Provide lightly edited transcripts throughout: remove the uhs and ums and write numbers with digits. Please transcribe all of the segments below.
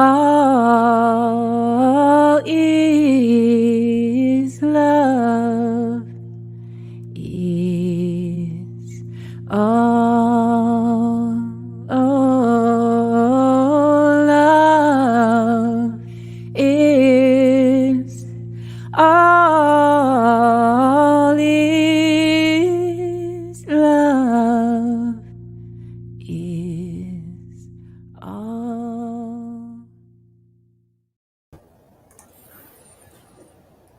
All is love. Is all love is all is love is all.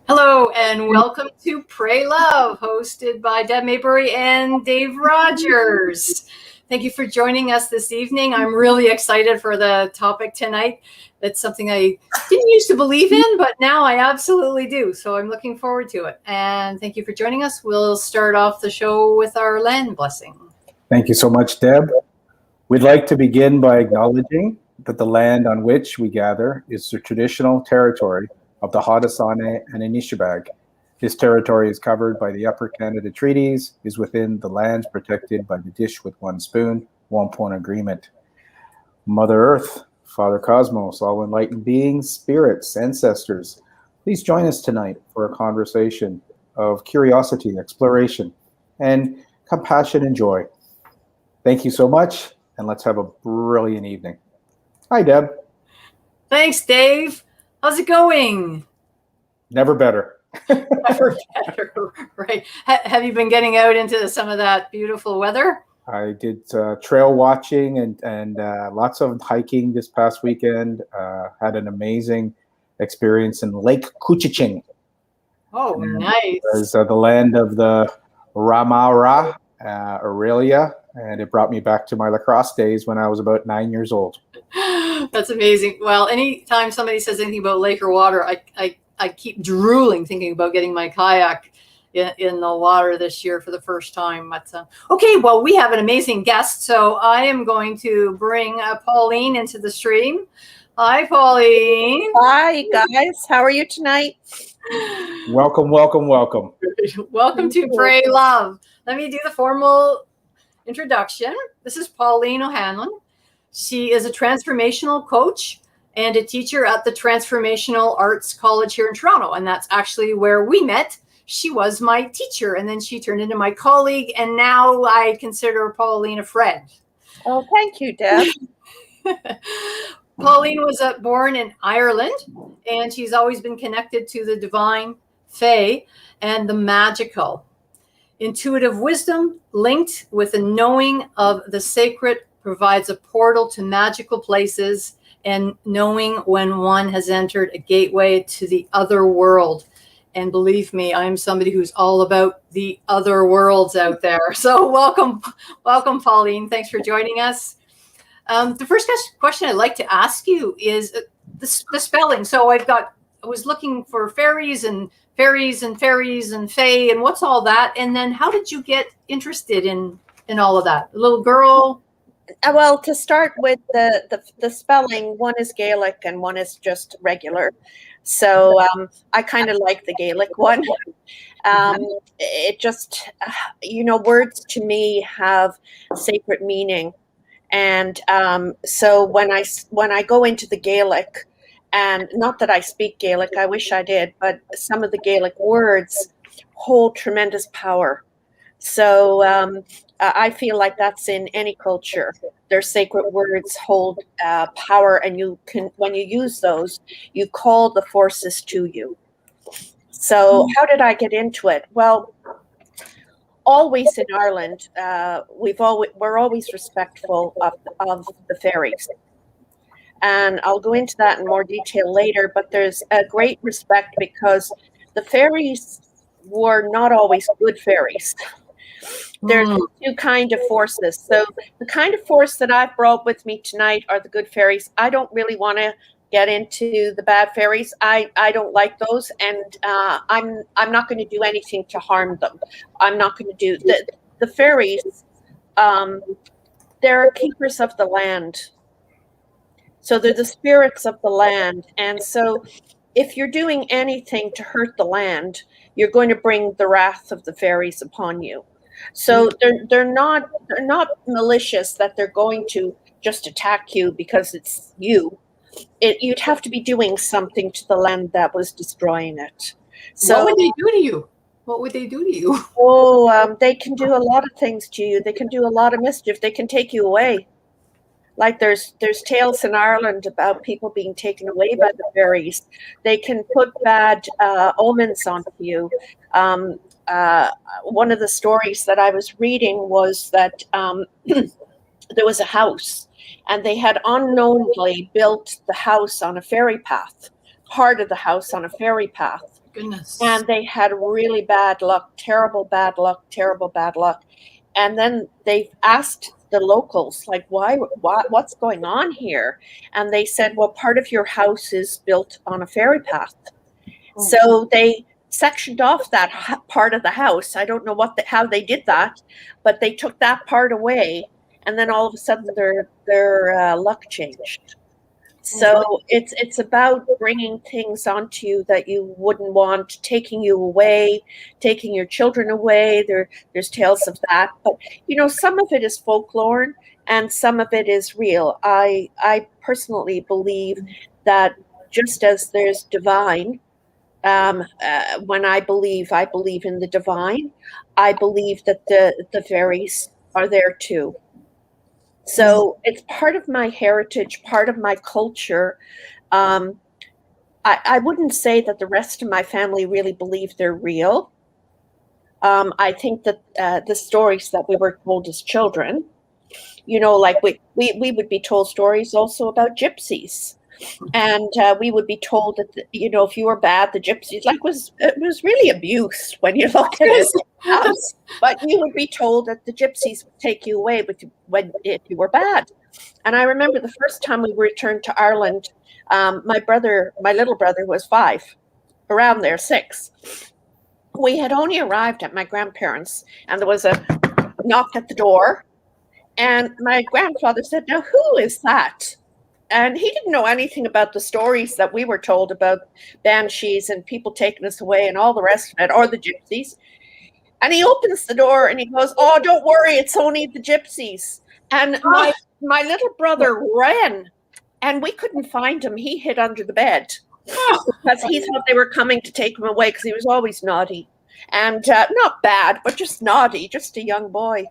Hello and welcome to Pray Love, hosted by Deb Maybury and Dave Rogers. Thank you for joining us this evening. I'm really excited for the topic tonight. It's something I didn't used to believe in, but now I absolutely do. So I'm looking forward to it. And thank you for joining us. We'll start off the show with our land blessing. Thank you so much, Deb. We'd like to begin by acknowledging that the land on which we gather is the traditional territory of the Haudenosaunee and Anishinaabe. This territory is covered by the Upper Canada Treaties, is within the lands protected by the Dish with One Spoon, 1 Point Agreement. Mother Earth, Father Cosmos, all enlightened beings, spirits, ancestors, please join us tonight for a conversation of curiosity, exploration, and compassion and joy. Thank you so much, and let's have a brilliant evening. Hi, Deb. Thanks, Dave. How's it going? Never better. Never better, right? Have you been getting out into some of that beautiful weather? I did trail watching and lots of hiking this past weekend. Had an amazing experience in Lake Couchiching. Oh, nice. It's the land of the Ramara Aurelia, and it brought me back to my lacrosse days when I was about 9 years old. That's amazing. Well, anytime somebody says anything about lake or water, I keep drooling thinking about getting my kayak in the water this year for the first time. But, okay, well, we have an amazing guest, so I am going to bring Pauline into the stream. Hi, Pauline. Hi, guys. How are you tonight? Welcome, welcome, welcome. Welcome to Pray Love. Let me do the formal introduction. This is Pauline O'Hanlon. She is a transformational coach and a teacher at the Transformational Arts College here in Toronto. And that's actually where we met. She was my teacher, and then she turned into my colleague. And now I consider Pauline a friend. Oh, thank you, Deb. Pauline was born in Ireland, and she's always been connected to the divine, fae, and the magical. Intuitive wisdom linked with a knowing of the sacred provides a portal to magical places and knowing when one has entered a gateway to the other world. And believe me, I'm somebody who's all about the other worlds out there. So welcome, Pauline. Thanks for joining us. The first question I'd like to ask you is the spelling. So I was looking for fairies and fairies and fairies and fae and what's all that? And then how did you get interested in all of that? A little girl? Well, to start with the spelling, one is Gaelic and one is just regular. So I kind of like the Gaelic one. It just, words to me have sacred meaning. And so when I go into the Gaelic, and not that I speak Gaelic, I wish I did, but some of the Gaelic words hold tremendous power. So I feel like that's in any culture. Their sacred words hold power, and when you use those, you call the forces to you. So how did I get into it? Well, always in Ireland, we're always respectful of the fairies. And I'll go into that in more detail later, but there's a great respect because the fairies were not always good fairies. There's two kind of forces. So the kind of force that I've brought with me tonight are the good fairies. I don't really want to get into the bad fairies. I don't like those, and I'm not going to do anything to harm them. I'm not going to do the fairies. They're keepers of the land. So they're the spirits of the land. And so if you're doing anything to hurt the land, you're going to bring the wrath of the fairies upon you. So they're not malicious that they're going to just attack you because it's you. you'd have to be doing something to the land that was destroying it. So what would they do to you? What would they do to you? they can do a lot of things to you. They can do a lot of mischief. They can take you away. Like there's tales in Ireland about people being taken away by the fairies. They can put bad omens onto you. One of the stories that I was reading was that there was a house, and they had unknowingly built the house on a fairy path, part of the house on a fairy path. Goodness. And they had really bad luck, terrible bad luck, terrible bad luck. And then they asked the locals, like, what's going on here? And they said, well, part of your house is built on a fairy path. Oh. So they sectioned off that part of the house. I don't know how they did that, but they took that part away, and then all of a sudden their luck changed. So it's about bringing things onto you that you wouldn't want, taking you away, taking your children away. There's tales of that, but some of it is folklore and some of it is real. I personally believe that just as there's divine, when I believe in the divine, I believe that the fairies are there too. So it's part of my heritage, part of my culture. I wouldn't say that the rest of my family really believe they're real. I think that the stories that we were told as children, like we would be told stories also about gypsies. And we would be told that, if you were bad, the gypsies, it was really abuse when you look at it. But you would be told that the gypsies would take you away if you were bad. And I remember the first time we returned to Ireland, my little brother was 5, around there, 6. We had only arrived at my grandparents', and there was a knock at the door. And my grandfather said, now, who is that? And he didn't know anything about the stories that we were told about banshees and people taking us away and all the rest of it, or the gypsies. And he opens the door and he goes, oh, don't worry, it's only the gypsies. And my little brother ran, and we couldn't find him. He hid under the bed because he thought they were coming to take him away, because he was always naughty. And not bad, but just naughty, just a young boy.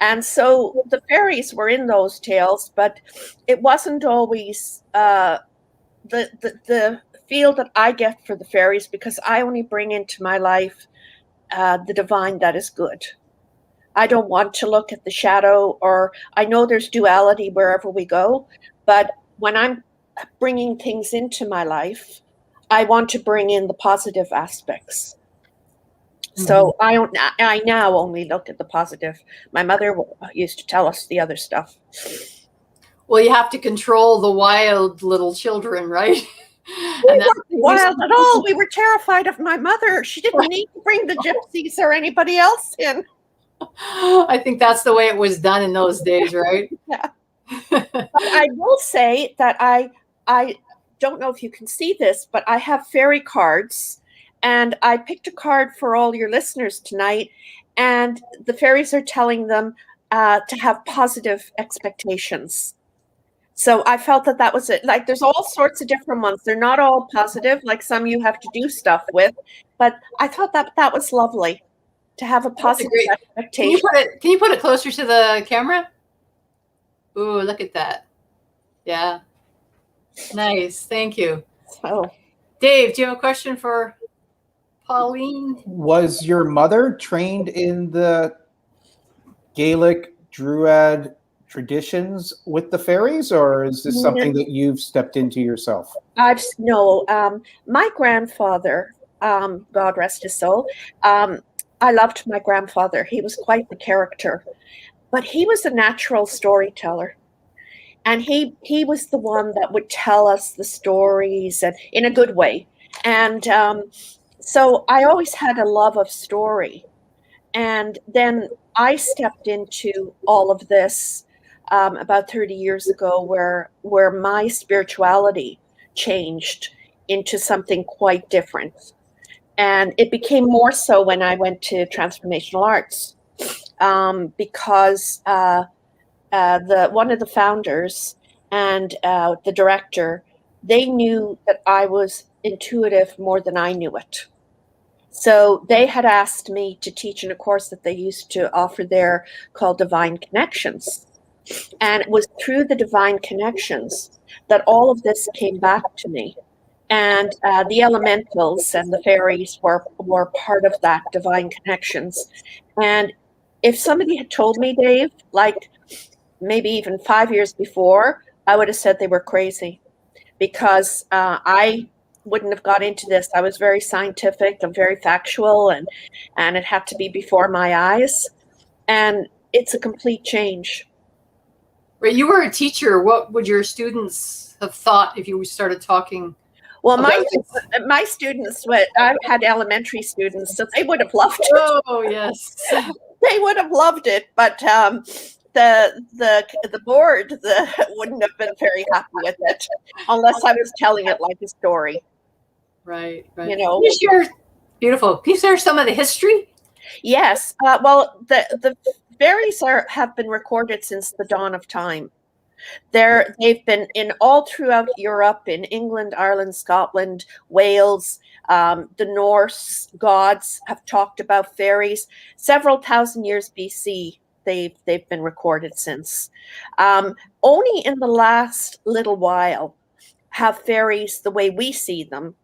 And so the fairies were in those tales, but it wasn't always the feel that I get for the fairies, because I only bring into my life the divine that is good. I don't want to look at the shadow, or I know there's duality wherever we go, but when I'm bringing things into my life, I want to bring in the positive aspects. So I now only look at the positive. My mother used to tell us the other stuff. Well, you have to control the wild little children, right? We weren't wild at all. We were terrified of my mother. She didn't need to bring the gypsies or anybody else in. I think that's the way it was done in those days, right? Yeah. But I will say that I don't know if you can see this, but I have fairy cards. And I picked a card for all your listeners tonight, and the fairies are telling them to have positive expectations. So I felt that was it. Like, there's all sorts of different ones. They're not all positive, like some you have to do stuff with, but I thought that was lovely to have a positive expectation. Can you put it closer to the camera? Ooh, look at that. Yeah. Nice. Thank you. So, Dave, do you have a question for Pauline? Was your mother trained in the Gaelic Druid traditions with the fairies, or is this something that you've stepped into yourself? My grandfather, God rest his soul, I loved my grandfather. He was quite the character, but he was a natural storyteller. And he was the one that would tell us the stories, and in a good way. And so I always had a love of story. And then I stepped into all of this about 30 years ago, where my spirituality changed into something quite different. And it became more so when I went to Transformational Arts, because one of the founders and the director they knew that I was intuitive more than I knew it. So they had asked me to teach in a course that they used to offer there called Divine Connections. And it was through the Divine Connections that all of this came back to me. And the elementals and the fairies were part of that Divine Connections. And if somebody had told me, Dave, like maybe even 5 years before, I would have said they were crazy, because I wouldn't have got into this. I was very scientific and very factual, and it had to be before my eyes. And it's a complete change. Right, you were a teacher. What would your students have thought if you started talking? Well, my students, I had elementary students, so they would have loved it. Oh, yes. They would have loved it, but the board wouldn't have been very happy with it unless I was telling it like a story. Right. You know, beautiful. Can you share some of the history? Yes. Well, the fairies have been recorded since the dawn of time. They've been in all throughout Europe, in England, Ireland, Scotland, Wales. The Norse gods have talked about fairies. Several thousand years BC, they've been recorded since. Only in the last little while have fairies, the way we see them,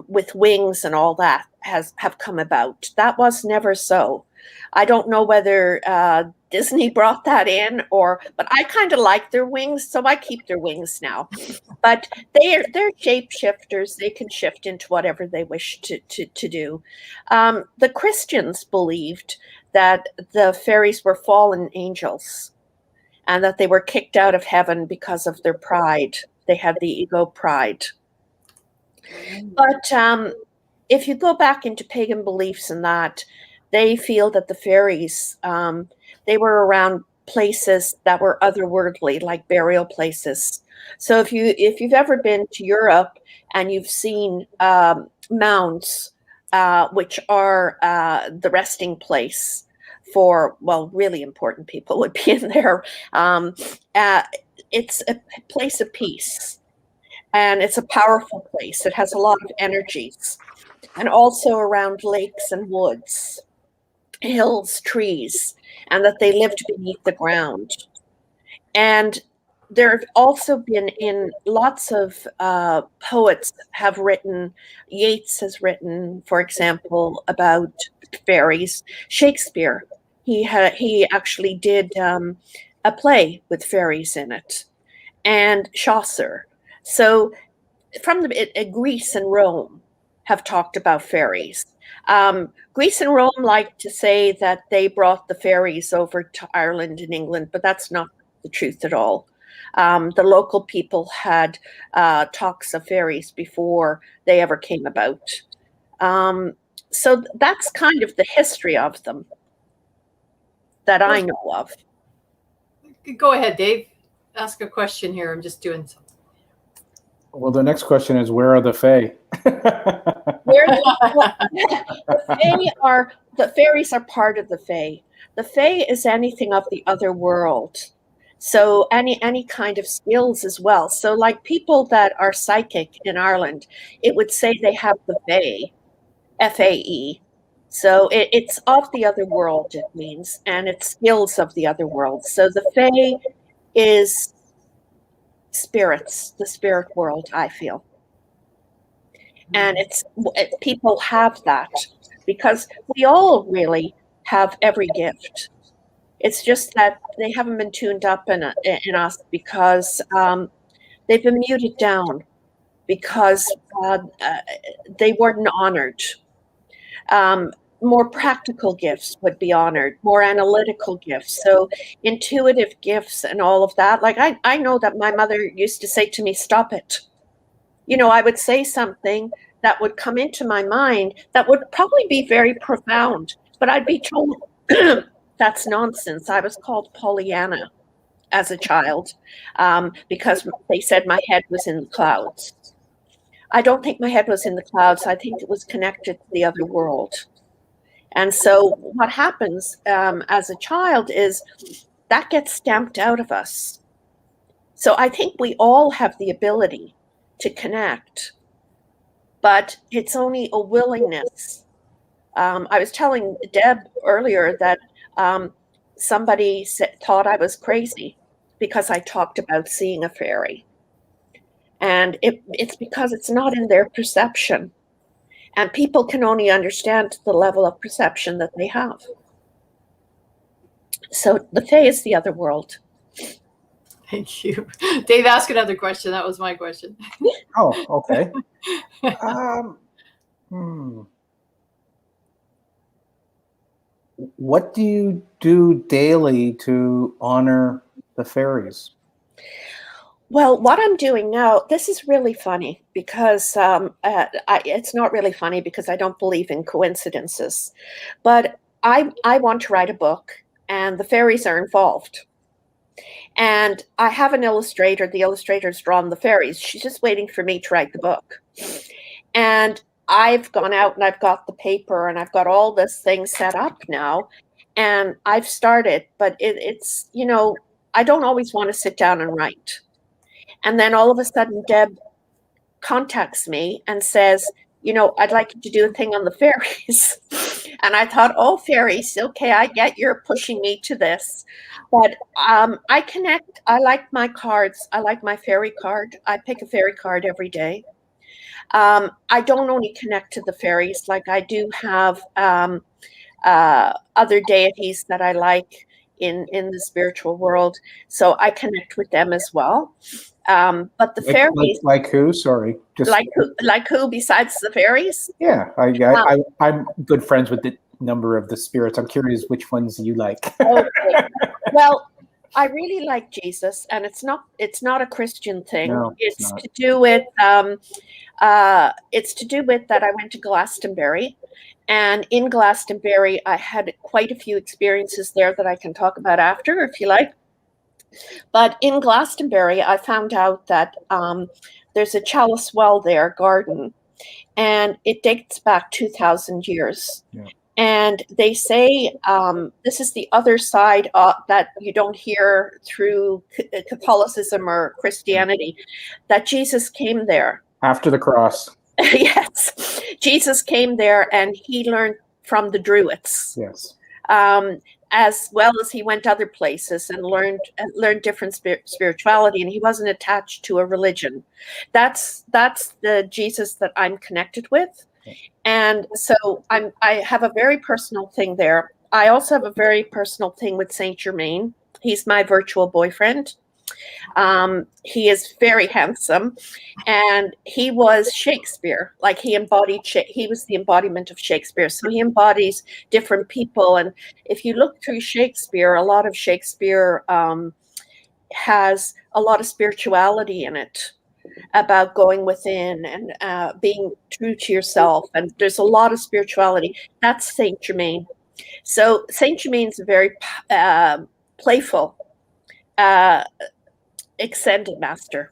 with wings and all that, have come about. That was never so. I don't know whether Disney brought that in, but I kind of like their wings, so I keep their wings now. But they're shapeshifters. They can shift into whatever they wish to do. The Christians believed that the fairies were fallen angels and that they were kicked out of heaven because of their pride. They had the ego pride. But if you go back into pagan beliefs and that, they feel that the fairies, they were around places that were otherworldly, like burial places. So if you've ever been to Europe and you've seen mounds, which are the resting place for, well, really important people would be in there. It's a place of peace, and it's a powerful place. It has a lot of energies, and also around lakes and woods, hills, trees, and that they lived beneath the ground. And there have also been in lots of poets have written, Yeats has written, for example, about fairies. Shakespeare, he actually did a play with fairies in it, and Chaucer. So from Greece and Rome have talked about fairies. Greece and Rome like to say that they brought the fairies over to Ireland and England, but that's not the truth at all. The local people had talks of fairies before they ever came about. So that's kind of the history of them that I know of. Go ahead, Dave. Ask a question here. I'm just doing something. Well, the next question is, where are the Fae? The fairies are part of the Fae. The Fae is anything of the other world. So any kind of skills as well. So like people that are psychic in Ireland, it would say they have the Fae, F-A-E. So it's of the other world, it means, and it's skills of the other world. So the Fae is spirits, the spirit world, I feel. And people have that because we all really have every gift. It's just that they haven't been tuned up in us because they've been muted down because they weren't honored. More practical gifts would be honored, more analytical gifts. So intuitive gifts and all of that. Like I know that my mother used to say to me, stop it. You know, I would say something that would come into my mind that would probably be very profound, but I'd be told that's nonsense. I was called Pollyanna as a child because they said my head was in the clouds. I don't think my head was in the clouds. I think it was connected to the other world. And so what happens as a child is that gets stamped out of us. So I think we all have the ability to connect, but it's only a willingness. I was telling Deb earlier that somebody thought I was crazy because I talked about seeing a fairy. And it's because it's not in their perception. And people can only understand the level of perception that they have. So the Fae is the other world. Thank you. Dave, ask another question. That was my question. Oh, okay. What do you do daily to honor the fairies? Well, what I'm doing now, this is really funny because it's not really funny because I don't believe in coincidences. But I want to write a book, and the fairies are involved. And I have an illustrator. The illustrator's drawn the fairies. She's just waiting for me to write the book. And I've gone out and I've got the paper and I've got all this thing set up now. And I've started, but it's, you know, I don't always want to sit down and write. And then all of a sudden, Deb contacts me and says, you know, I'd like you to do a thing on the fairies. And I thought, oh, fairies, okay, I get you're pushing me to this. But I connect. I like my cards. I like my fairy card. I pick a fairy card every day. I don't only connect to the fairies, like I do have other deities that I like in the spiritual world. So I connect with them as well. But the fairies, like who? Sorry, just like who besides the fairies? Yeah, I'm good friends with the number of the spirits. I'm curious which ones you like. Okay. Well, I really like Jesus, and it's not a Christian thing. No, it's to do with that I went to Glastonbury, and in Glastonbury I had quite a few experiences there that I can talk about after, if you like. But in Glastonbury, I found out that there's a chalice well there, garden, and it dates back 2,000 years. Yeah. And they say this is the other side that you don't hear through Catholicism or Christianity, that Jesus came there. After the cross. Yes. Jesus came there and he learned from the Druids. Yes. As well as he went other places and learned different spirituality, and he wasn't attached to a religion. That's the Jesus that I'm connected with. And so I have a very personal thing there. I also have a very personal thing with Saint Germain. He's my virtual boyfriend. He is very handsome, and he was Shakespeare. Like he was the embodiment of Shakespeare. So he embodies different people. And if you look through Shakespeare, a lot of Shakespeare has a lot of spirituality in it, about going within and being true to yourself. And there's a lot of spirituality. That's Saint Germain. So Saint Germain's a very playful, ascended master.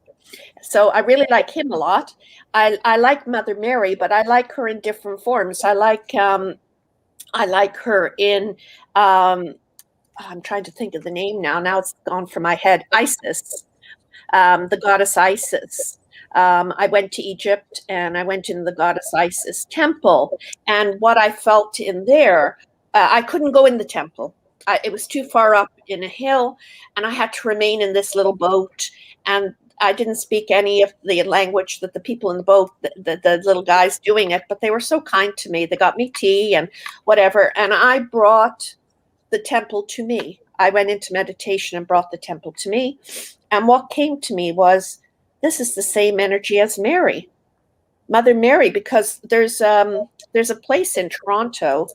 So I really like him a lot. I like Mother Mary, but I like her in different forms. I like her in I'm trying to think of the name now. Now it's gone from my head. Isis, the goddess Isis. I went to Egypt and I went in the goddess Isis temple. And what I felt in there, I couldn't go in the temple. It was too far up in a hill, and I had to remain in this little boat. And I didn't speak any of the language that the people in the boat, the little guys doing it, but they were so kind to me. They got me tea and whatever. And I brought the temple to me. I went into meditation and brought the temple to me. And what came to me was, this is the same energy as Mary, Mother Mary, because there's a place in Toronto.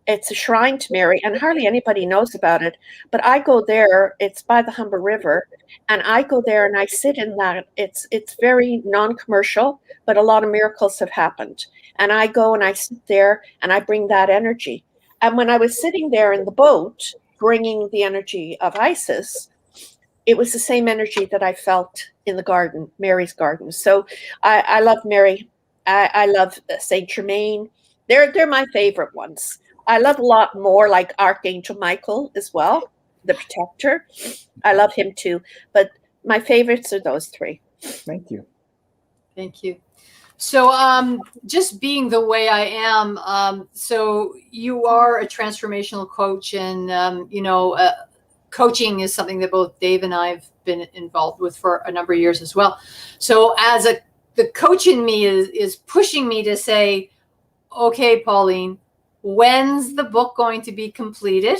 It's a shrine to Mary, and hardly anybody knows about it. But I go there. It's by the Humber River, and I go there and I sit in that. It's very non-commercial, but a lot of miracles have happened. And I go and I sit there and I bring that energy. And when I was sitting there in the boat, bringing the energy of Isis, it was the same energy that I felt in the garden, Mary's garden. So I love Mary. I love Saint Germain. They're my favorite ones. I love a lot more like Archangel Michael as well, the protector. I love him too. But my favorites are those three. Thank you. Thank you. So just being the way I am, so you are a transformational coach, and coaching is something that both Dave and I have been involved with for a number of years as well. So the coach in me is pushing me to say, okay, Pauline, when's the book going to be completed?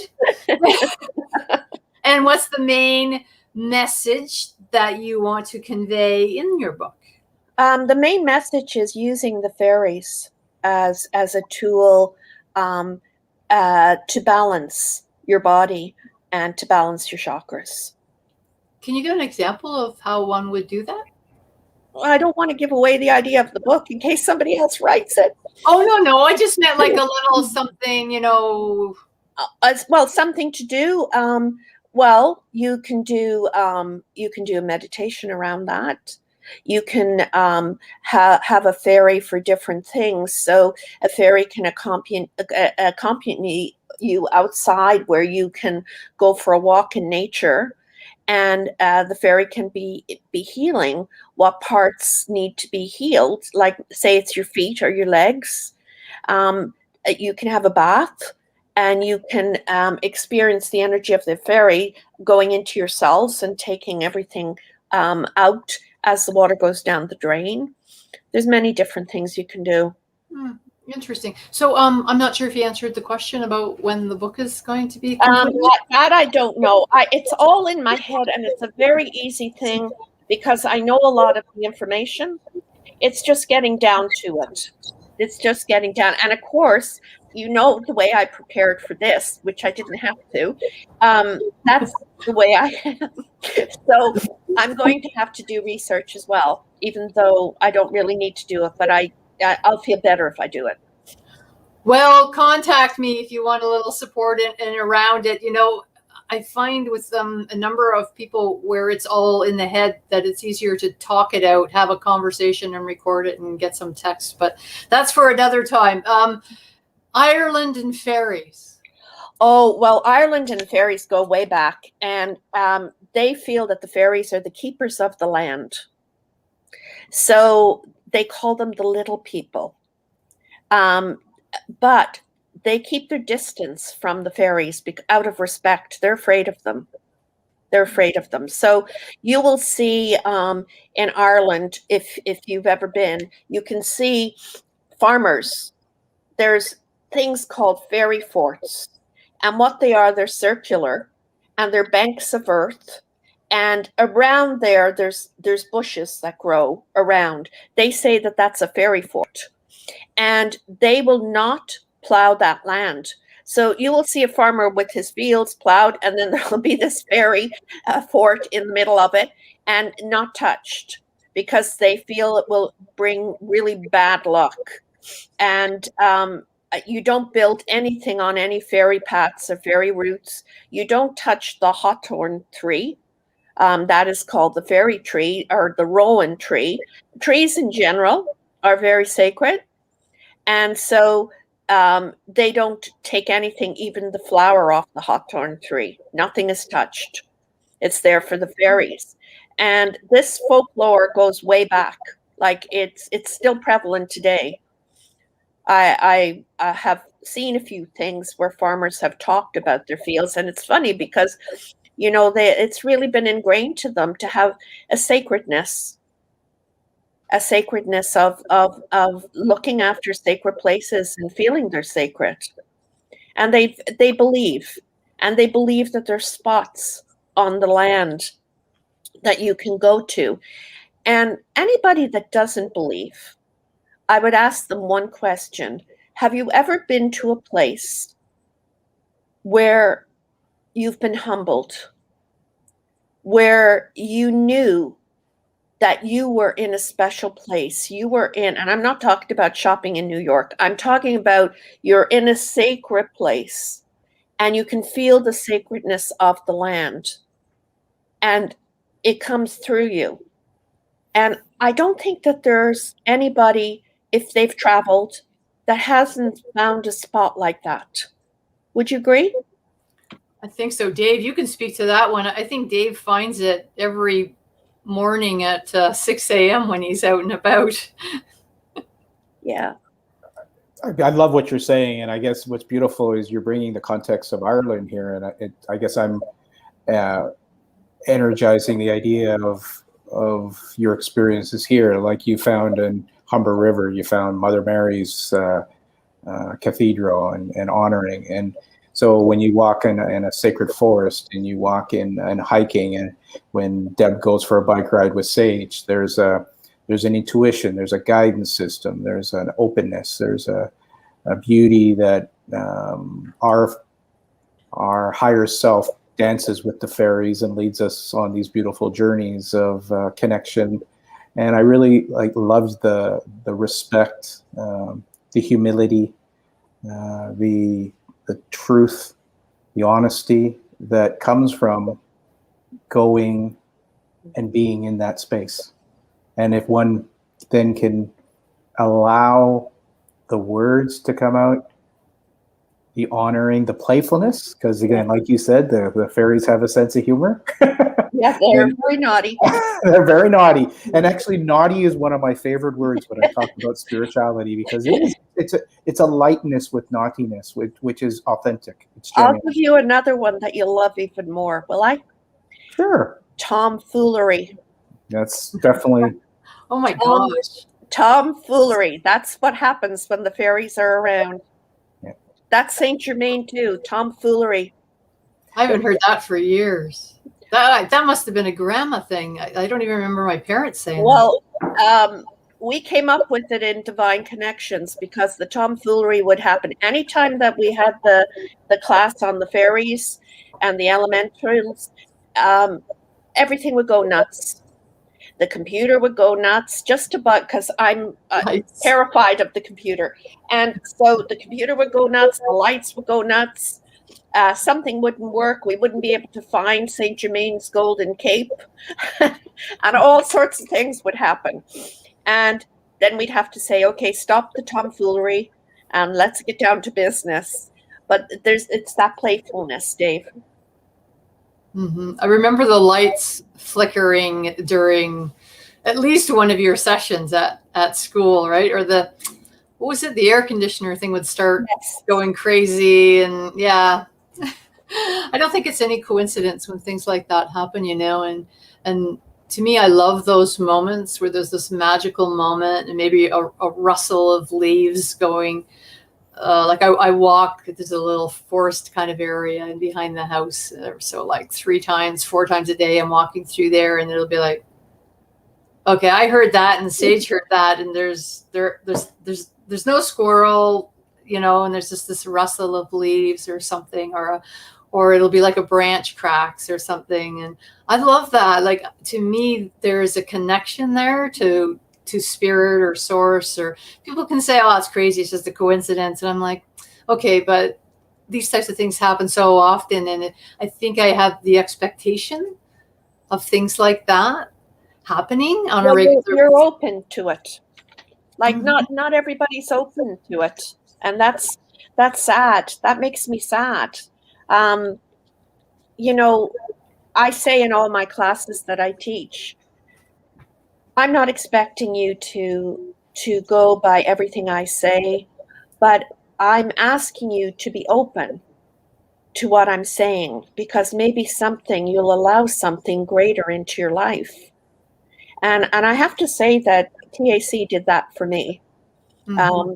And what's the main message that you want to convey in your book? The main message is using the fairies as a tool to balance your body and to balance your chakras. Can you give an example of how one would do that? Well, I don't want to give away the idea of the book in case somebody else writes it. Oh, no. I just meant like a little something, As well, something to do. Well, you can do a meditation around that. You can have a fairy for different things. So a fairy can accompany you outside, where you can go for a walk in nature, and the fairy can be healing what parts need to be healed. Like, say it's your feet or your legs. You can have a bath, and you can experience the energy of the fairy going into your cells and taking everything out as the water goes down the drain. There's many different things you can do. Interesting. So I'm not sure if you answered the question about when the book is going to be completed. That I don't know. It's all in my head, and it's a very easy thing because I know a lot of the information. It's just getting down to it. It's just getting down. And of course, the way I prepared for this, which I didn't have to, that's the way I am. So I'm going to have to do research as well, even though I don't really need to do it, but I'll feel better if I do it. Well, contact me if you want a little support and around it. I find with a number of people where it's all in the head that it's easier to talk it out, have a conversation and record it and get some text. But that's for another time. Ireland and fairies. Oh, well, Ireland and fairies go way back, and they feel that the fairies are the keepers of the land. So they call them the little people. But they keep their distance from the fairies out of respect. They're afraid of them. So you will see in Ireland, if you've ever been, you can see farmers. There's things called fairy forts. And what they are, they're circular, and they're banks of earth. And around there's bushes that grow around. They say that that's a fairy fort. And they will not plow that land. So you will see a farmer with his fields plowed, and then there will be this fairy fort in the middle of it and not touched, because they feel it will bring really bad luck. And you don't build anything on any fairy paths or fairy routes. You don't touch the hawthorn tree. That is called the fairy tree, or the rowan tree. Trees in general are very sacred. And so they don't take anything, even the flower, off the hawthorn tree. Nothing is touched. It's there for the fairies. And this folklore goes way back. Like, it's still prevalent today. I have seen a few things where farmers have talked about their fields, and it's funny because, it's really been ingrained to them to have a sacredness of looking after sacred places and feeling they're sacred. And they believe that there's spots on the land that you can go to. And anybody that doesn't believe, I would ask them one question. Have you ever been to a place where you've been humbled, where you knew that you were in a special place? You were in, and I'm not talking about shopping in New York. I'm talking about you're in a sacred place, and you can feel the sacredness of the land, and it comes through you. And I don't think that there's anybody, if they've traveled, that hasn't found a spot like that. Would you agree? I think so. Dave, you can speak to that one. I think Dave finds it every morning at 6 a.m. when he's out and about. Yeah. I love what you're saying, and I guess what's beautiful is you're bringing the context of Ireland here, and I guess I'm energizing the idea of your experiences here. Like you found in Humber River, you found Mother Mary's cathedral and honoring. And so when you walk in a sacred forest and you walk in and hiking, and when Deb goes for a bike ride with Sage, there's an intuition, there's a guidance system, there's an openness, there's a beauty that our higher self dances with the fairies and leads us on these beautiful journeys of connection. And I really loved the respect, the humility, the truth, the honesty that comes from going and being in that space. And if one then can allow the words to come out, the honoring, the playfulness, because again, like you said, the fairies have a sense of humor. Yeah, they're very naughty. They're very naughty. And actually, naughty is one of my favorite words when I talk about spirituality, because it's a lightness with naughtiness, which is authentic. It's genuine. I'll give you another one that you'll love even more, will I? Sure. Tomfoolery. That's definitely. Oh my gosh. Tomfoolery. That's what happens when the fairies are around. Yeah. That's Saint Germain too. Tomfoolery. I haven't heard that for years. That must have been a grandma thing. I don't even remember my parents saying well, we came up with it in Divine Connections because the tomfoolery would happen anytime that we had the class on the fairies and the elementals. Everything would go nuts. The computer would go nuts just about because I'm Nice. terrified of the computer. And so the computer would go nuts. The lights would go nuts. Something wouldn't work. We wouldn't be able to find Saint Germain's golden cape. And all sorts of things would happen. And then we'd have to say, okay, stop the tomfoolery and let's get down to business. But it's that playfulness, Dave. Mm-hmm. I remember the lights flickering during at least one of your sessions at school, right? Or what was it? The air conditioner thing would start going crazy. And yeah, I don't think it's any coincidence when things like that happen, and to me, I love those moments where there's this magical moment and maybe a rustle of leaves going. I walk, there's a little forest kind of area and behind the house. So like 4 times a day, I'm walking through there and it'll be like, okay, I heard that and Sage heard that. And there's no squirrel, and there's just this rustle of leaves or something, or it'll be like a branch cracks or something. And I love that. Like, to me, there's a connection there to spirit or source, or people can say, oh, it's crazy, it's just a coincidence. And I'm like, okay, but these types of things happen so often. And I think I have the expectation of things like that happening on a regular basis. You're open to it. Like not everybody's open to it. And that's sad. That makes me sad. I say in all my classes that I teach, I'm not expecting you to go by everything I say, but I'm asking you to be open to what I'm saying, because maybe you'll allow something greater into your life. And I have to say that TAC did that for me,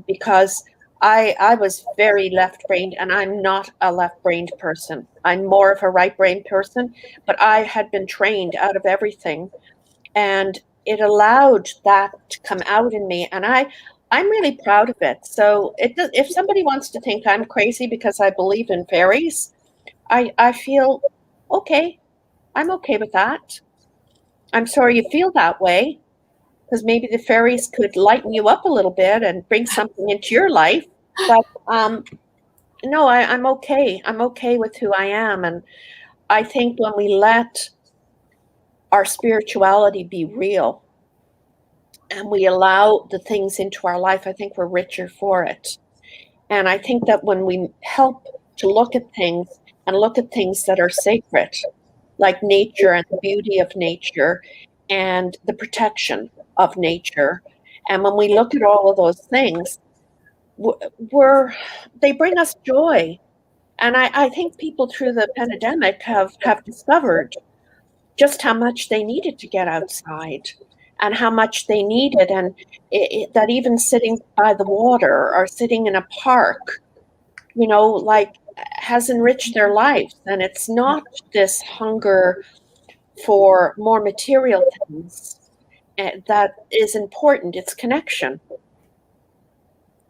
because I was very left-brained, and I'm not a left-brained person. I'm more of a right-brained person, but I had been trained out of everything, and it allowed that to come out in me, and I'm really proud of it. So if somebody wants to think I'm crazy because I believe in fairies, I feel okay. I'm okay with that. I'm sorry you feel that way, because maybe the fairies could lighten you up a little bit and bring something into your life. But no, I'm okay. I'm okay with who I am. And I think when we let our spirituality be real and we allow the things into our life, I think we're richer for it. And I think that when we help to look at things that are sacred, like nature and the beauty of nature, and the protection of nature. And when we look at all of those things, they bring us joy. And I think people through the pandemic have discovered just how much they needed to get outside and how much they needed. And that even sitting by the water or sitting in a park, like has enriched their lives. And it's not this hunger for more material things that is important. It's connection.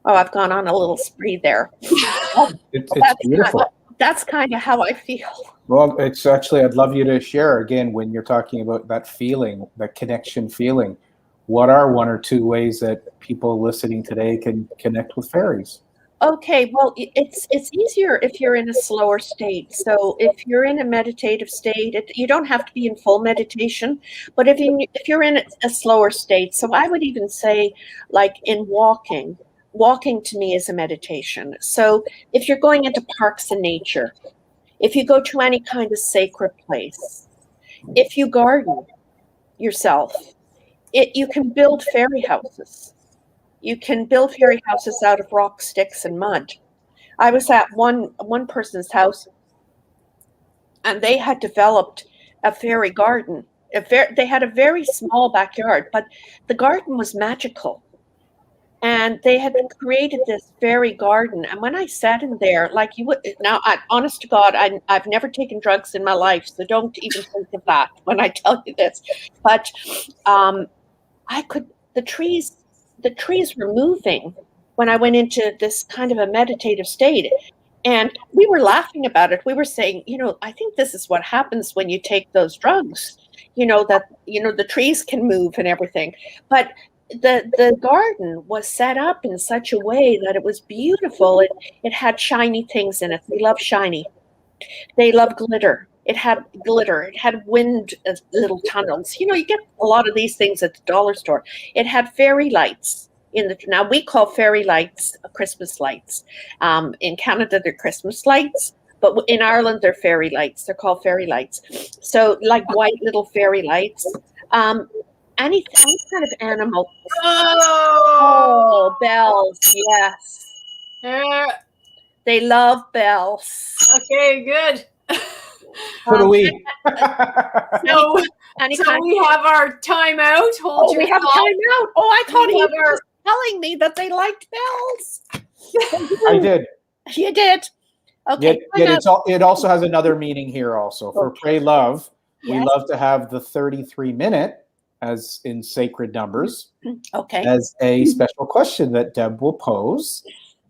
Oh, I've gone on a little spree there. It's beautiful. That's kind of how I feel. Well, it's actually, I'd love you to share again when you're talking about that feeling, that connection feeling. What are one or two ways that people listening today can connect with fairies? Okay, well, it's easier if you're in a slower state. So if you're in a meditative state, you don't have to be in full meditation, but if you're in a slower state, so I would even say, like in walking to me is a meditation. So if you're going into parks and nature, if you go to any kind of sacred place, if you garden yourself, you can build fairy houses. You can build fairy houses out of rock, sticks, and mud. I was at one person's house, and they had developed a fairy garden. They had a very small backyard, but the garden was magical. And they had created this fairy garden. And when I sat in there, like you would now, honest to God, I've never taken drugs in my life, so don't even think of that when I tell you this. But the trees were moving when I went into this kind of a meditative state. And we were laughing about it. We were saying, I think this is what happens when you take those drugs, that, the trees can move and everything. But the garden was set up in such a way that it was beautiful. It had shiny things in it. They love shiny. They love glitter. It had glitter. It had wind little tunnels. You get a lot of these things at the dollar store. It had fairy lights now we call fairy lights Christmas lights. In Canada, they're Christmas lights, but in Ireland, they're fairy lights. They're called fairy lights. So like white little fairy lights. Any kind of animal. Oh, bells, yes. They love bells. Okay, good. So do we. So we have our timeout. We have timeout. Oh, I thought he was telling me that they liked bells. I did. You did. Okay. Yet it also has another meaning here also. For Pray Love, we love to have the 33-minute, as in sacred numbers, as a special question that Deb will pose,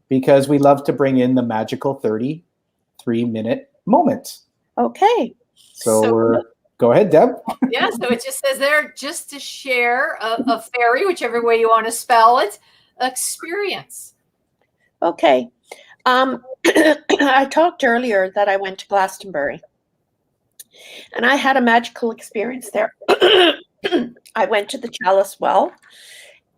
because we love to bring in the magical 33-minute moment. Okay. So go ahead, Deb. Yeah, so it just says there, just to share a fairy, whichever way you want to spell it, experience. Okay. I talked earlier that I went to Glastonbury, and I had a magical experience there. I went to the Chalice Well,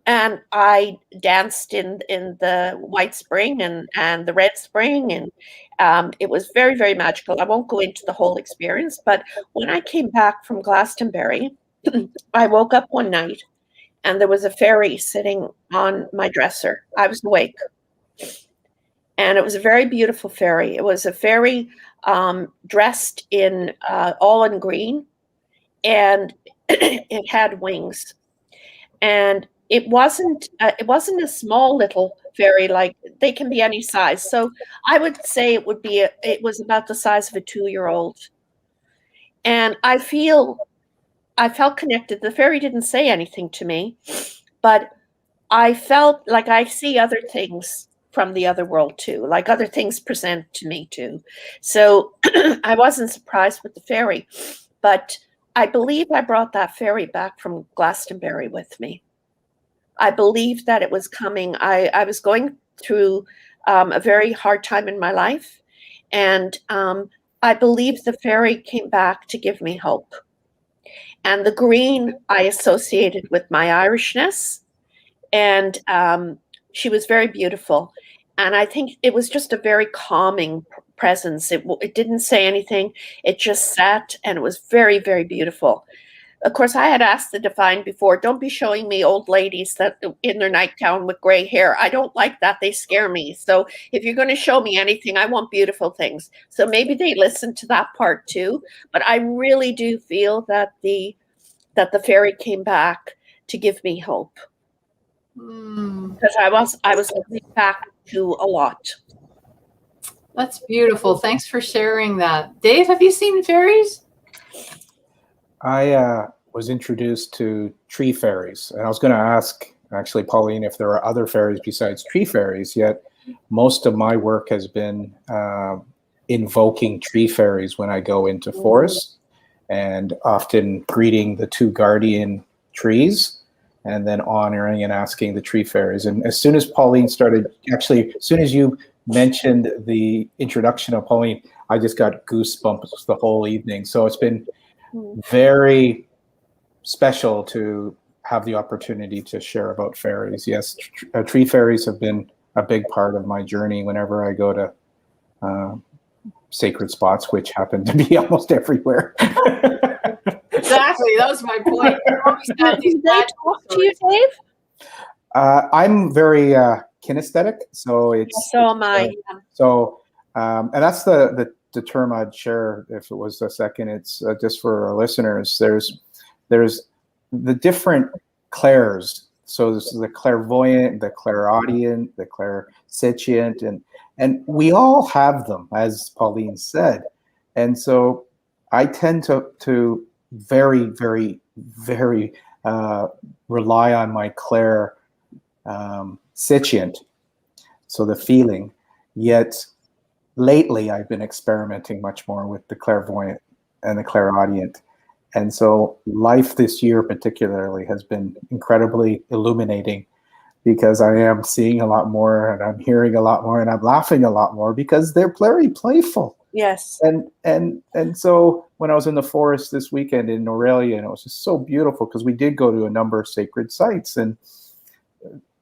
and I danced in the White Spring and the Red Spring, and it was very, very magical. I won't go into the whole experience, but when I came back from Glastonbury, I woke up one night, and there was a fairy sitting on my dresser. I was awake, and it was a very beautiful fairy. It was a fairy dressed in all in green, and it had wings, and it wasn't a small little fairy. Like, they can be any size. So I would say it was about the size of a 2-year-old. And I felt connected. The fairy didn't say anything to me, but I felt like I see other things from the other world too, like other things present to me too. So I wasn't surprised with the fairy, but I believe I brought that fairy back from Glastonbury with me. I believe that it was coming. I was going through a very hard time in my life, and I believe the fairy came back to give me hope. And the green I associated with my Irishness, and she was very beautiful. And I think it was just a very calming presence. It didn't say anything. It just sat, and it was very, very beautiful. of course, I had asked the divine before, don't be showing me old ladies that in their nightgown with gray hair. I don't like that. They scare me. So if you're going to show me anything, I want beautiful things. So maybe they listen to that part too. But I really do feel that the fairy came back to give me hope. Because I was looking back to a lot. That's beautiful. Thanks for sharing that. Dave, have you seen fairies? I was introduced to tree fairies, and I was going to ask, actually, Pauline, if there are other fairies besides tree fairies, yet most of my work has been invoking tree fairies when I go into forests, and often greeting the two guardian trees, and then honoring and asking the tree fairies. And as soon as Pauline started, actually, as soon as you mentioned the introduction of Pauline, I just got goosebumps the whole evening. So it's been very special to have the opportunity to share about fairies. Yes, tree fairies have been a big part of my journey whenever I go to sacred spots, which happen to be almost everywhere. Exactly. That was my point. Did they talk to you, Dave? I'm very kinesthetic, so it's so am I. And that's the term I'd share if it was a second. It's just for our listeners. There's the different clairs. So this is the clairvoyant, the clairaudient, the clairsentient, and we all have them, as Pauline said. And so I tend to very, very, very rely on my clairsentient, so the feeling. Yet lately, I've been experimenting much more with the clairvoyant and the clairaudient. And so life this year particularly has been incredibly illuminating, because I am seeing a lot more, and I'm hearing a lot more, and I'm laughing a lot more because they're very playful. Yes. And so when I was in the forest this weekend in Aurelia, and it was just so beautiful because we did go to a number of sacred sites, and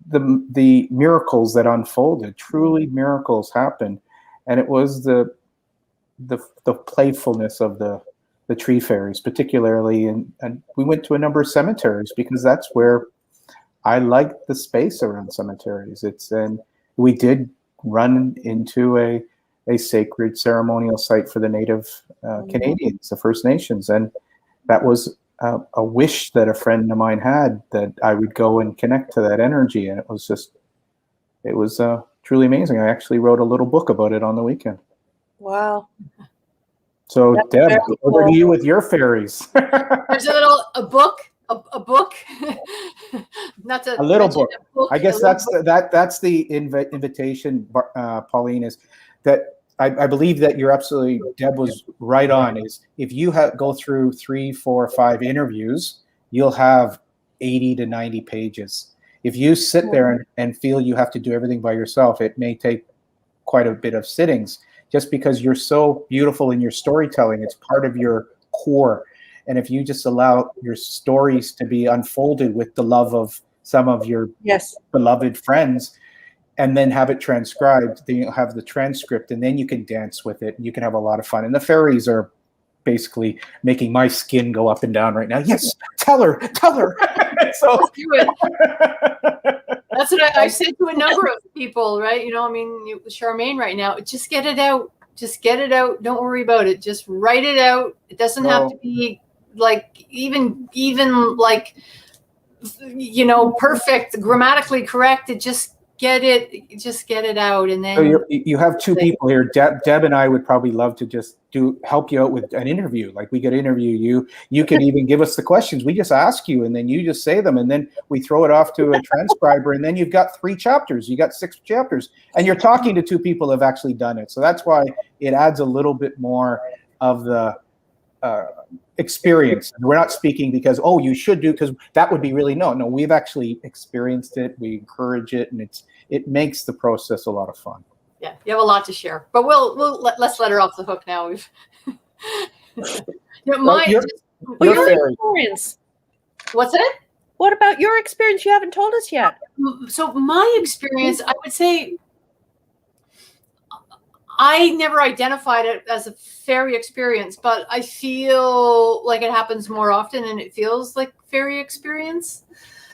the miracles that unfolded, truly miracles happened. And it was the playfulness of the tree fairies, particularly, and we went to a number of cemeteries because that's where I like the space around cemeteries. And we did run into a sacred ceremonial site for the Native Canadians, the First Nations, and that was a wish that a friend of mine had, that I would go and connect to that energy, and it was truly amazing. I actually wrote a little book about it on the weekend. Wow. So, That's Deb, very over cool. to you with your fairies. There's a book. Not to A little mention book. I guess that's the invitation, Pauline, is that I believe that you're absolutely, Deb was right on, is if you go through 3, 4, 5 interviews, you'll have 80 to 90 pages. If you sit there and feel you have to do everything by yourself, it may take quite a bit of sittings, just because you're so beautiful in your storytelling. It's part of your core. And if you just allow your stories to be unfolded with the love of some of your beloved friends, and then have it transcribed, then you'll have the transcript, and then you can dance with it, and you can have a lot of fun. And the fairies are basically making my skin go up and down right now. Yes, tell her. So let's do it. That's what I said to a number of people, right? Charmaine right now, just get it out. Just get it out. Don't worry about it. Just write it out. It doesn't have to be like even like, perfect, grammatically correct. Just get it out. And then so you have two people here. Deb and I would probably love to just help you out with an interview. Like, we could interview you. You could even give us the questions. We just ask you, and then you just say them, and then we throw it off to a transcriber, and then you've got 3 chapters. You got 6 chapters, and you're talking to 2 people who have actually done it. So that's why it adds a little bit more of the experience. We're not speaking because, you should do, because that would be really, no, we've actually experienced it. We encourage it, and it makes the process a lot of fun. Yeah, you have a lot to share, but let's let her off the hook now. Your experience. What's it? What about your experience? You haven't told us yet. So my experience, I would say, I never identified it as a fairy experience, but I feel like it happens more often and it feels like fairy experience.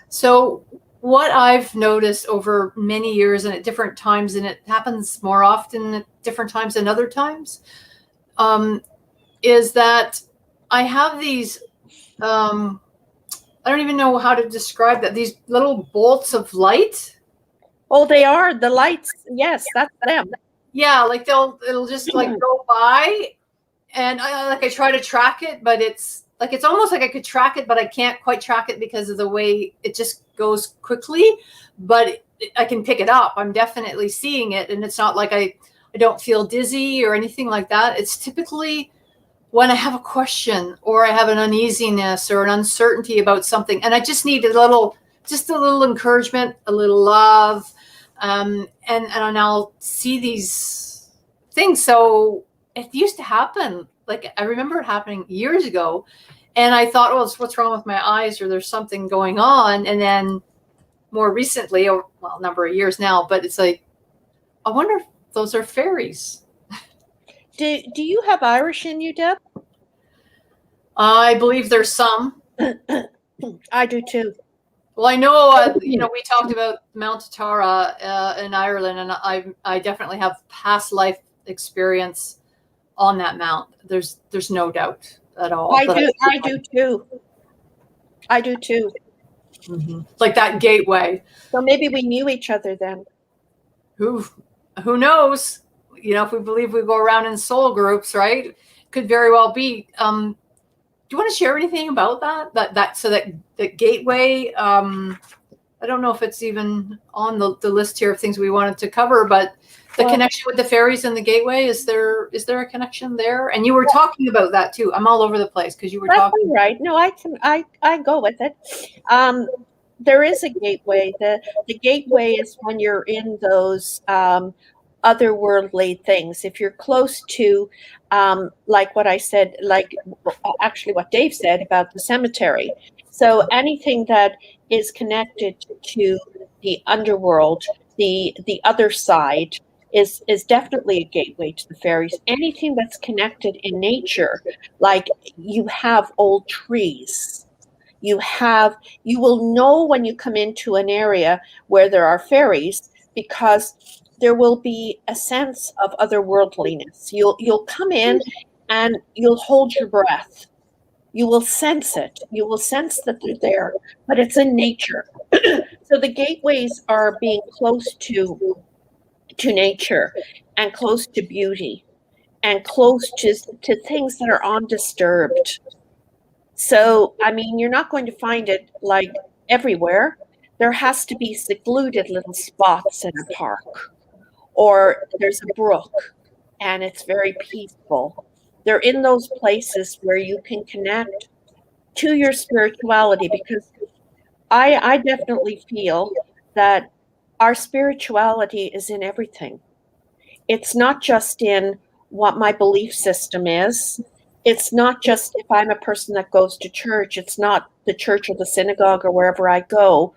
So what I've noticed over many years and at different times, and it happens more often at different times than other times, is that I have these, I don't even know how to describe that, these little bolts of light. Oh, they are the lights. Yes, that's them. Yeah, like it'll just like go by, and I try to track it, but it's almost like I could track it, but I can't quite track it because of the way it just goes quickly. But I can pick it up. I'm definitely seeing it, and it's not like I don't feel dizzy or anything like that. It's typically when I have a question or I have an uneasiness or an uncertainty about something, and I just need a little encouragement, a little love. And I'll see these things. So it used to happen. Like I remember it happening years ago, and I thought, well, what's wrong with my eyes, or there's something going on. And then more recently, or well, a number of years now, but it's like, I wonder if those are fairies. Do you have Irish in you, Deb? I believe there's some. I do too. Well, I know, we talked about Mount Tara in Ireland, and I definitely have past life experience on that mount. There's no doubt at all. I do too. I do too. Mm-hmm. Like that gateway. So maybe we knew each other then. Who knows? If we believe we go around in soul groups, right? Could very well be. Do you want to share anything about that? So that gateway, I don't know if it's even on the list here of things we wanted to cover, but the connection with the fairies and the gateway, is there a connection there? And you were talking about that too. I'm all over the place because you were talking. Right. No, I go with it. There is a gateway. The gateway is when you're in those otherworldly things. If you're close to, like what I said, like actually what Dave said about the cemetery. So anything that is connected to the underworld, the other side, is definitely a gateway to the fairies. Anything that's connected in nature, like you have old trees. You will know when you come into an area where there are fairies, because there will be a sense of otherworldliness. You'll come in and you'll hold your breath. You will sense it. You will sense that they're there, but it's in nature. So the gateways are being close to nature and close to beauty and close to things that are undisturbed. So, I mean, you're not going to find it like everywhere. There has to be secluded little spots in a park, or there's a brook and it's very peaceful. They're in those places where you can connect to your spirituality, because I definitely feel that our spirituality is in everything. It's not just in what my belief system is. It's not just if I'm a person that goes to church. It's not the church or the synagogue or wherever I go.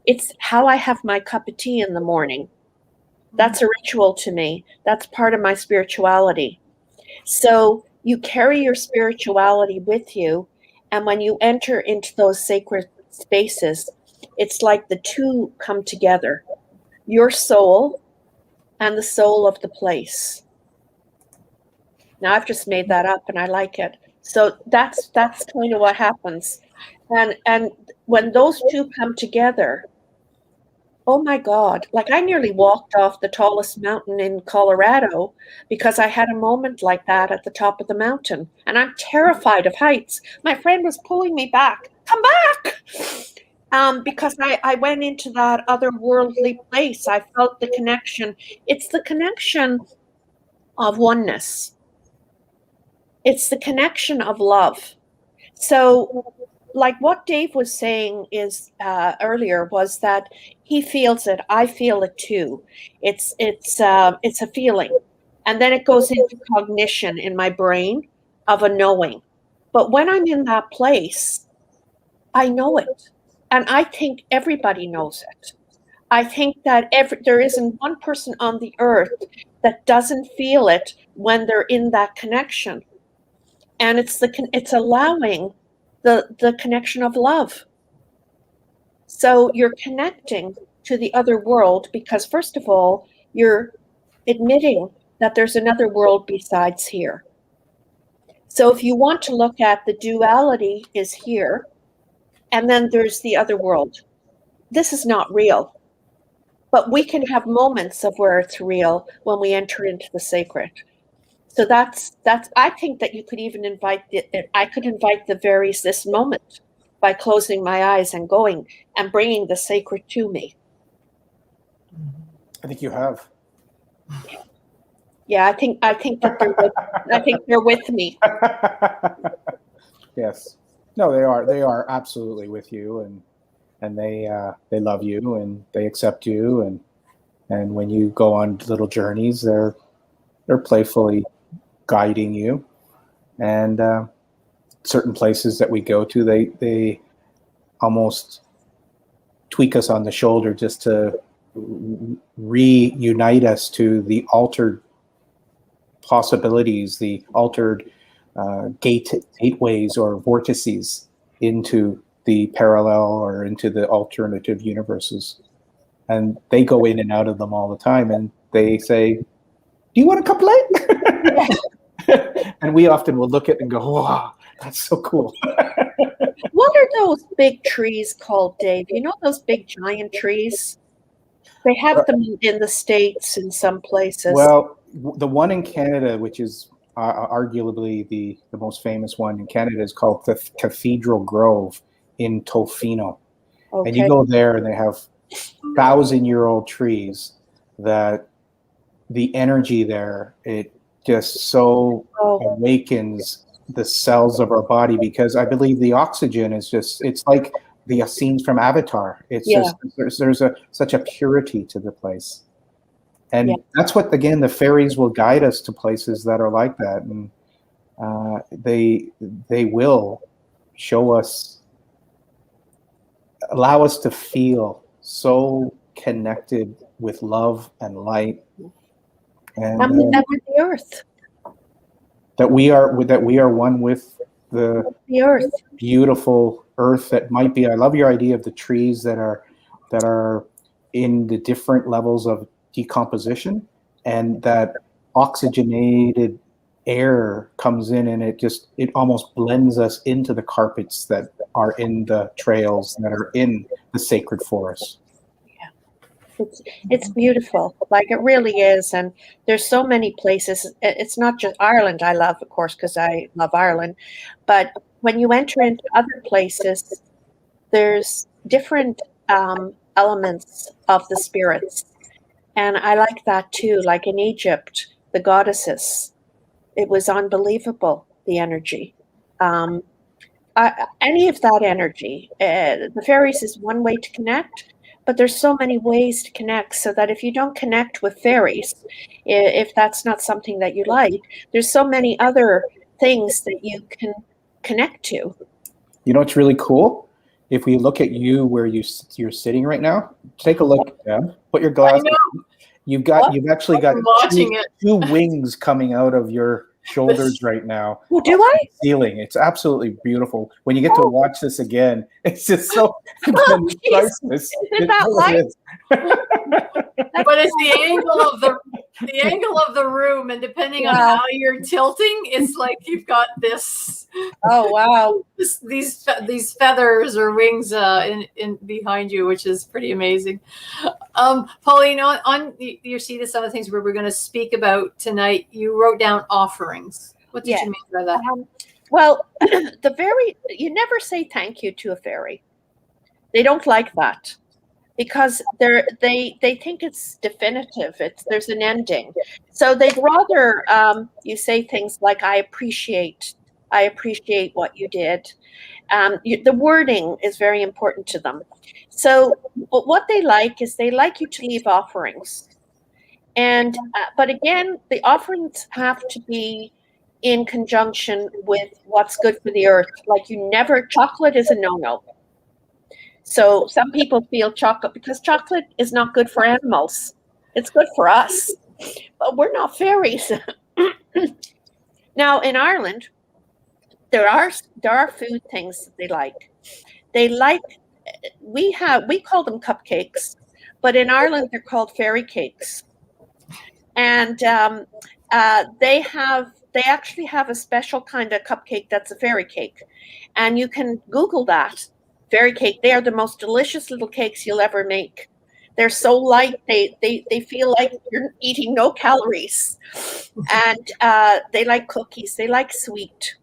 It's how I have my cup of tea in the morning. That's a ritual to me. That's part of my spirituality. So you carry your spirituality with you. And when you enter into those sacred spaces, it's like the two come together. Your soul and the soul of the place. Now I've just made that up and I like it. So that's kind of what happens. And when those two come together, oh my God, like I nearly walked off the tallest mountain in Colorado because I had a moment like that at the top of the mountain. And I'm terrified of heights. My friend was pulling me back. Come back! Because I went into that otherworldly place. I felt the connection. It's the connection of oneness. It's the connection of love. So like what Dave was saying is earlier was that he feels it. I feel it too. It's a feeling. And then it goes into cognition in my brain of a knowing. But when I'm in that place, I know it. And I think everybody knows it. I think that there isn't one person on the earth that doesn't feel it when they're in that connection. And it's allowing the connection of love. So you're connecting to the other world because, first of all, you're admitting that there's another world besides here. So if you want to look at the duality is here, and then there's the other world. This is not real. But we can have moments of where it's real when we enter into the sacred. So that's I think that you could even I could invite the Fairies this moment by closing my eyes and going and bringing the sacred to me. I think you have. Yeah, I think that they're with me. Yes. No, they are absolutely with you, and they love you and they accept you, and when you go on little journeys, they're playfully guiding you, and certain places that we go to, they almost tweak us on the shoulder just to reunite us to the altered possibilities, the altered gateways or vortices into the parallel or into the alternative universes. And they go in and out of them all the time, and they say, "Do you want to come play?" And we often will look at it and go, "Wow, that's so cool." What are those big trees called, Dave? You know those big giant trees? They have them in the States in some places. Well, the one in Canada, which is arguably the most famous one in Canada, is called the Cathedral Grove in Tofino. Okay. And you go there and they have 1,000-year-old trees that the energy there, it just so awakens the cells of our body, because I believe the oxygen is just, it's like the scenes from Avatar. It's just, there's such a purity to the place. And that's what, again, the fairies will guide us to places that are like that. And they will show us, allow us to feel so connected with love and light, and with the earth. That we are one with the earth, beautiful earth that might be. I love your idea of the trees that are in the different levels of decomposition, and that oxygenated air comes in and it almost blends us into the carpets that are in the trails that are in the sacred forest. It's beautiful, like it really is. And there's so many places. It's not just Ireland I love, of course, because I love Ireland, but when you enter into other places, there's different elements of the spirits, and I like that too. Like in Egypt, the goddesses, it was unbelievable, the energy. Any of that energy, the fairies is one way to connect, but there's so many ways to connect, so that if you don't connect with fairies, if that's not something that you like, there's so many other things that you can connect to. You know what's really cool? If we look at you where you're sitting right now, take a look, Deb. Put your glasses on. You've actually got two wings coming out of your shoulders right now. Oh, do I? Ceiling. It's absolutely beautiful. When you get to watch this again, it's just so priceless. Is that light? But it's the angle of the room, and depending on how you're tilting, it's like you've got this. Oh wow! These feathers or wings in behind you, which is pretty amazing. Pauline, on your sheet of some of the things we're going to speak about tonight, you wrote down offerings. What did you mean by that? Well, you never say thank you to a fairy. They don't like that, because they think it's definitive. There's an ending. So they'd rather you say things like, I appreciate what you did. The wording is very important to them. So what they like is they like you to leave offerings. And but again, the offerings have to be in conjunction with what's good for the earth. Like chocolate is a no-no. So some people feel chocolate because chocolate is not good for animals. It's good for us, but we're not fairies. Now in Ireland, there are food things that they like. They like we call them cupcakes, but in Ireland they're called fairy cakes, and they actually have a special kind of cupcake that's a fairy cake, and you can Google that fairy cake. They are the most delicious little cakes you'll ever make. They're so light, they feel like you're eating no calories, and they like cookies. They like sweet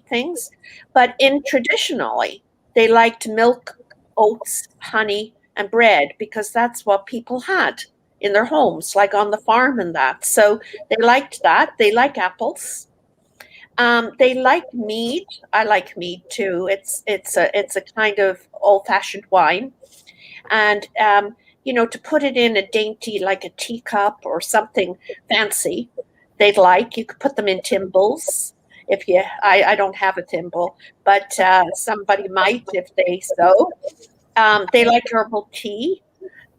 things, but in traditionally they liked milk, oats, honey, and bread because that's what people had in their homes, like on the farm and that. So they liked that. They like apples. They like mead. I like mead too. It's a kind of old-fashioned wine, and to put it in a dainty like a teacup or something fancy, they'd like. You could put them in thimbles. If you, I don't have a thimble, but somebody might if they so. They like herbal tea.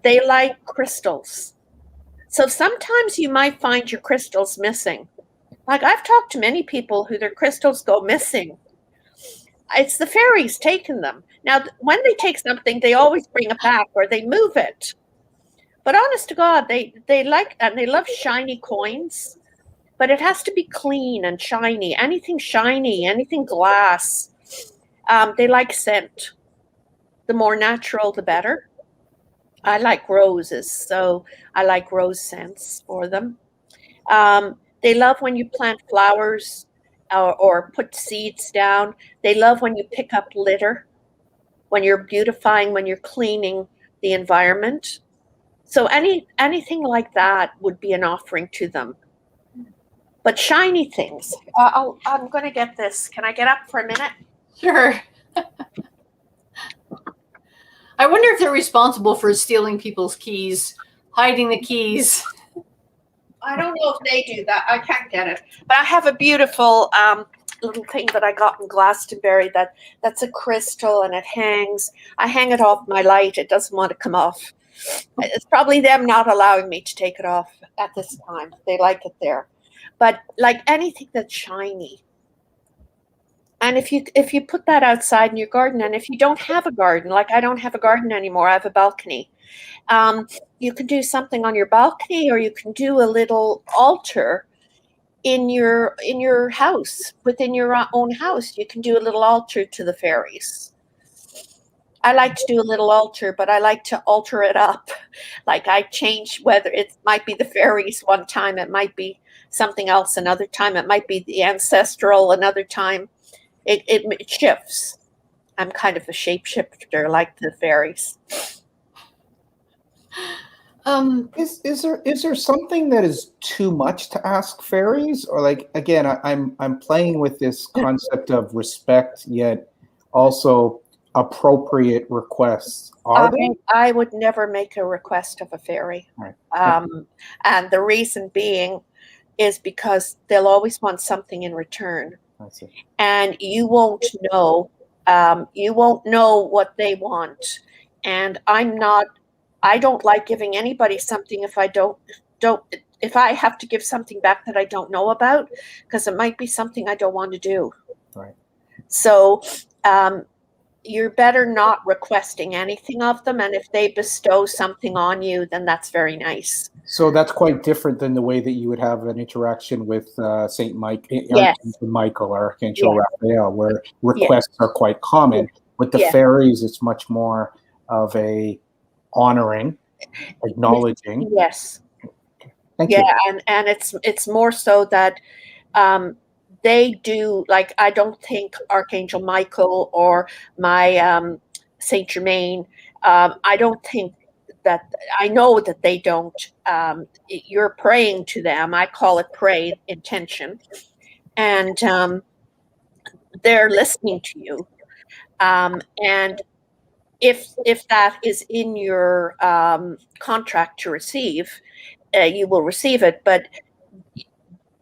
They like crystals. So sometimes you might find your crystals missing. Like I've talked to many people who their crystals go missing. It's the fairies taking them. Now, when they take something, they always bring it back or they move it. But honest to God, they like and they love shiny coins, but it has to be clean and shiny. Anything shiny, anything glass. They like scent. The more natural, the better. I like roses, so I like rose scents for them. They love when you plant flowers or put seeds down. They love when you pick up litter, when you're beautifying, when you're cleaning the environment. So anything like that would be an offering to them. But shiny things. I'm going to get this. Can I get up for a minute? Sure. I wonder if they're responsible for stealing people's keys, hiding the keys. I don't know if they do that. I can't get it. But I have a beautiful little thing that I got in Glastonbury that's a crystal and it hangs. I hang it off my light. It doesn't want to come off. It's probably them not allowing me to take it off at this time. They like it there. But like anything that's shiny. And if you put that outside in your garden, and if you don't have a garden, like I don't have a garden anymore, I have a balcony. You can do something on your balcony, or you can do a little altar in your house, within your own house. You can do a little altar to the fairies. I like to do a little altar, but I like to alter it up. Like I change whether it might be the fairies one time, it might be something else another time, it might be the ancestral another time. It shifts. I'm kind of a shapeshifter like the fairies. Is there something that is too much to ask fairies, or like again, I'm playing with this concept of respect yet also appropriate requests. I would never make a request of a fairy, right. And the reason being is because they'll always want something in return, and you won't know what they want. And I don't like giving anybody something if I have to give something back that I don't know about, because it might be something I don't want to do. Right. So you're better not requesting anything of them. And if they bestow something on you, then that's very nice. So that's quite different than the way that you would have an interaction with Saint Mike, yes. Archangel Michael or Archangel Raphael, where requests are quite common. With the fairies, it's much more of a honoring, acknowledging. Yes. Thank you. And it's more so that they do, like, I don't think Archangel Michael or my Saint Germain, I don't think that, I know that they don't, you're praying to them. I call it pray intention. And they're listening to you. And if that is in your contract to receive, you will receive it. But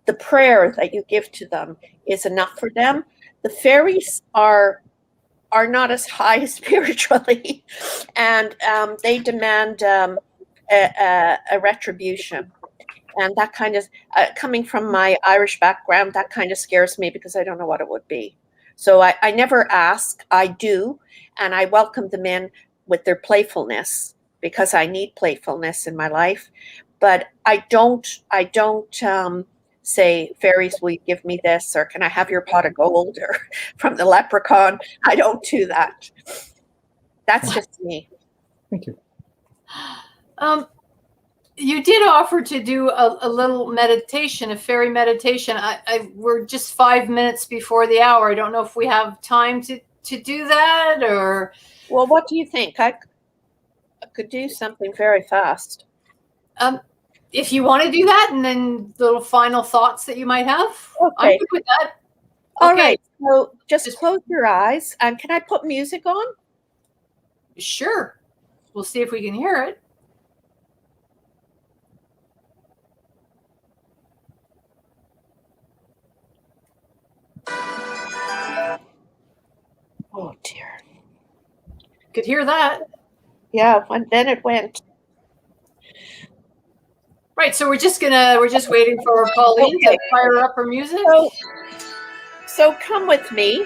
the prayer that you give to them is enough for them. The fairies are are not as high spiritually, and they demand a retribution. And that kind of, coming from my Irish background, that kind of scares me because I don't know what it would be. So I never ask, I do, and I welcome them in with their playfulness because I need playfulness in my life. But I don't say, fairies, will you give me this? Or can I have your pot of gold? Or from the leprechaun. I don't do that. That's just me. Thank you. You did offer to do a little meditation, a fairy meditation. We're just 5 minutes before the hour. I don't know if we have time to do that, or. Well, what do you think? I could do something very fast. If you want to do that, and then little final thoughts that you might have. Okay. I'm good with that. All right. So just close your eyes. And can I put music on? Sure. We'll see if we can hear it. Oh dear. Could hear that. Yeah, and then it went. Right, so we're just waiting for Pauline to fire up her music. So come with me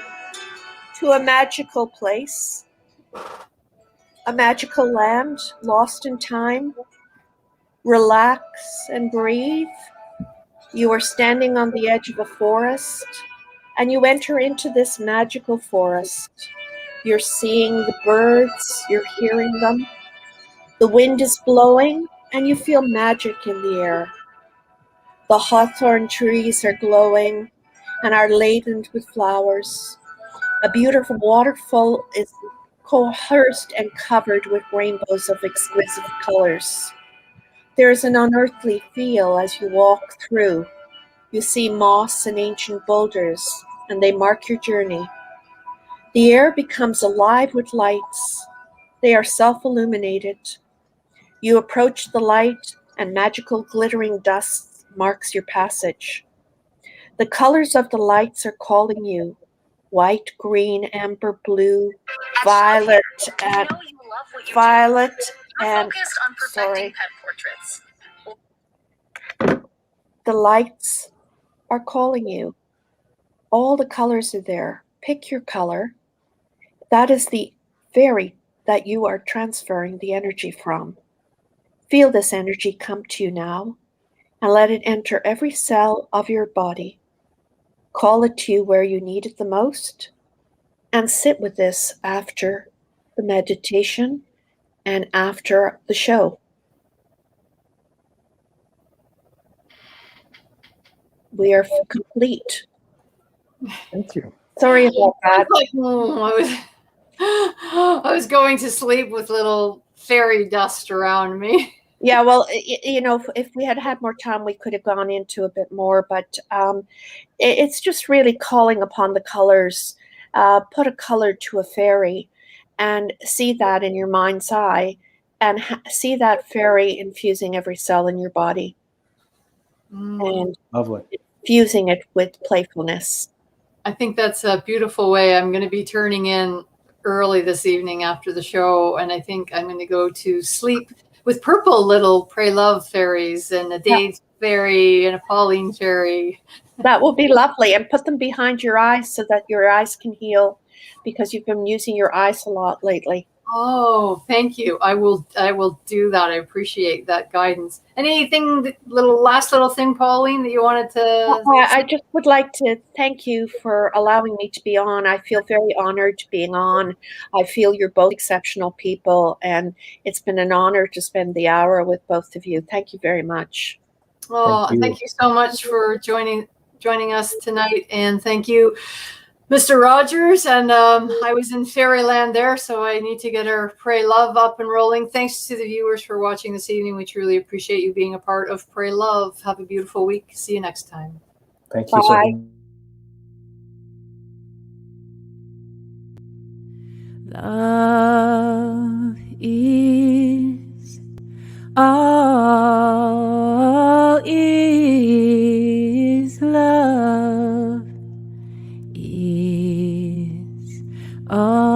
to a magical place, a magical land lost in time. Relax and breathe. You are standing on the edge of a forest, and you enter into this magical forest. You're seeing the birds, you're hearing them. The wind is blowing, and you feel magic in the air. The hawthorn trees are glowing and are laden with flowers. A beautiful waterfall is coerced and covered with rainbows of exquisite colors. There is an unearthly feel as you walk through. You see moss and ancient boulders, and they mark your journey. The air becomes alive with lights. They are self-illuminated. You approach the light, and magical glittering dust marks your passage. The colors of the lights are calling you. White, green, amber, blue, violet, and sorry. The lights are calling you. All the colors are there. Pick your color. That is the fairy that you are transferring the energy from. Feel this energy come to you now, and let it enter every cell of your body. Call it to you where you need it the most, and sit with this after the meditation and after the show. We are complete. Thank you. Sorry about that. I was going to sleep with little fairy dust around me. Yeah, well, if we had had more time, we could have gone into a bit more, but it's just really calling upon the colors. Put a color to a fairy and see that in your mind's eye, and see that fairy infusing every cell in your body. And lovely. Fusing it with playfulness. I think that's a beautiful way. I'm going to be turning in early this evening after the show, and I think I'm going to go to sleep with purple little Pray Love fairies, and a Dade fairy and a Pauline fairy. That will be lovely. And put them behind your eyes so that your eyes can heal, because you've been using your eyes a lot lately. Oh, thank you. I will do that. I appreciate that guidance. Anything, last little thing, Pauline, that you wanted to? I just would like to thank you for allowing me to be on. I feel very honored being on. I feel you're both exceptional people, and it's been an honor to spend the hour with both of you. Thank you very much. Oh, thank you so much for joining us tonight, and thank you, Mr. Rogers. And I was in Fairyland there, so I need to get our Pray Love up and rolling. Thanks to the viewers for watching this evening. We truly appreciate you being a part of Pray Love. Have a beautiful week. See you next time. Thank you so much. Love is all is love is all